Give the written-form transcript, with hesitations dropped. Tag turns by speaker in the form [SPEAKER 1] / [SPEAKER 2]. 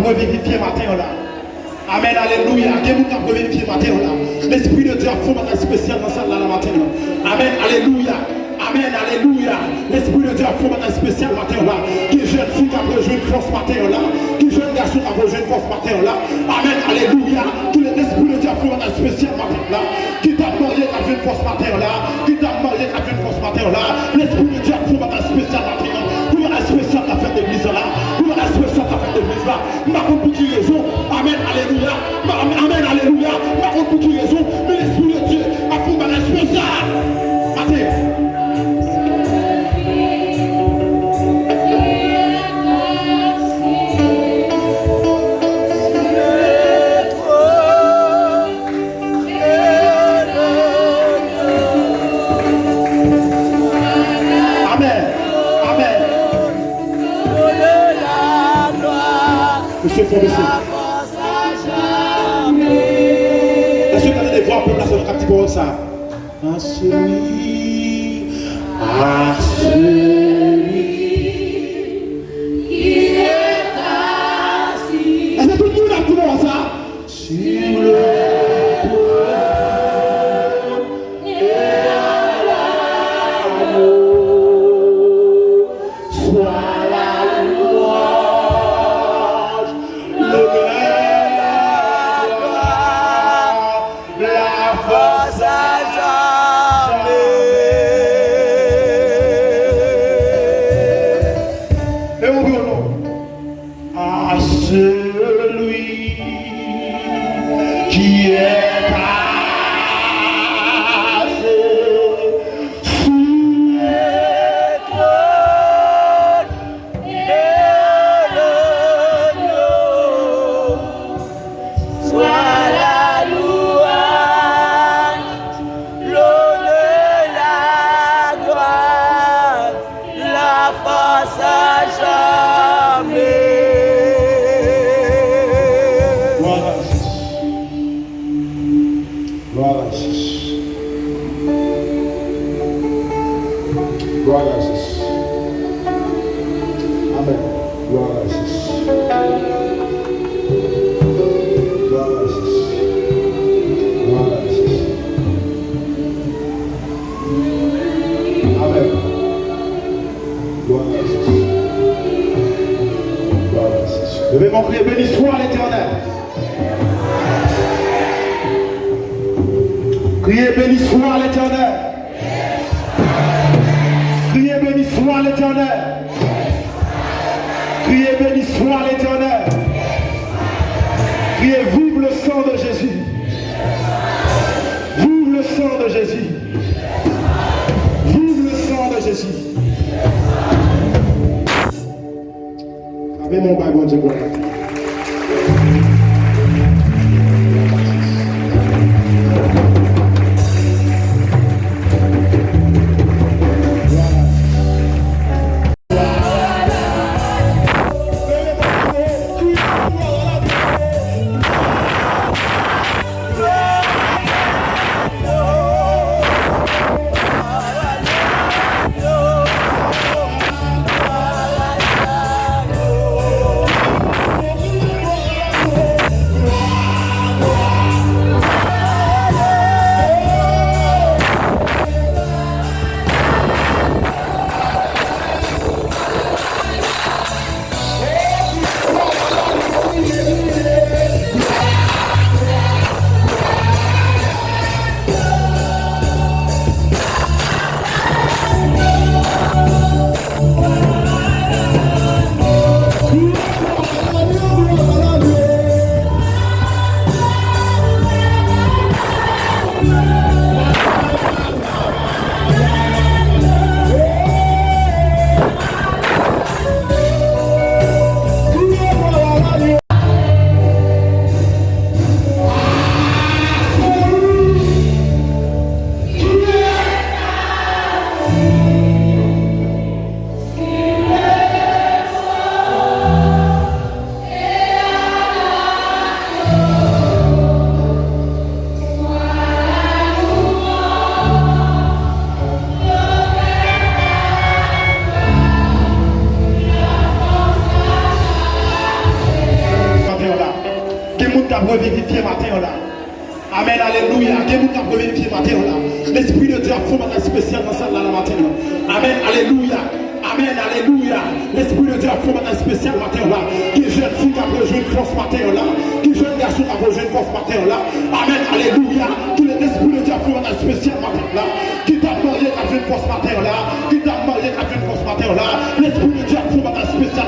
[SPEAKER 1] revivifier matin là. Amen, alléluia. L'Esprit de Dieu a fait un spécial dans cette matin. Amen, alléluia. Amen, alléluia. L'Esprit de Dieu a fait un spécial matin là. Qui jeune fille qui a besoin de force matin là. Qui jeune garçon qui a besoin de force matin là. Amen, alléluia. Tout l'Esprit de Dieu a fait un spécial matin là. Qui t'a marié qui a besoin de force matin là. Qui t'a marié qui a besoin de force matin là. L'Esprit de Dieu a fait un spécial matin là. Pour un spécial qui a fait l'église là. Pour un spécial qui a fait l'église là. Ma pour qui raison. Amen, alléluia. Amen, alléluia. Ma pour qui raison. Mais l'Esprit de Dieu a fait un spécial matin. Est-ce que vous avez des voix pour la seule catégorie ça? À celui qui est assis. Est-ce que tout le monde a dit ça? Sur le trône et à l'agneau, soit la louange, le force à jamais. Et on dit à celui qui est assis sur le trône et l'agneau, soit la louange, l'honneur, la gloire, la force à jamais. prier, béni soit l'Éternel. Criez béni soit l'Éternel. Criez béni soit l'Éternel. Criez béni soit l'Éternel. Criez vive le sang de Jésus. Vive le sang de Jésus. Vive le sang de Jésus. Avec mon bain, bon Dieu, bon Dieu. Revivifier matin là. Amen, alléluia. L'Esprit de Dieu a fait un spécial dans cette là matin. Amen, alléluia. Amen, alléluia. L'Esprit de Dieu a fait un spécial matin là. Qui jeune fille qui a besoin de force matin là. Qui jeune garçon qui a besoin de force matin là. Amen, alléluia. Tout l'Esprit de Dieu a fait un spécial matin là. Qui t'a marié qui a fait une force matin là. Qui t'a marié qui a fait une force matin là. L'Esprit de Dieu a fait un spécial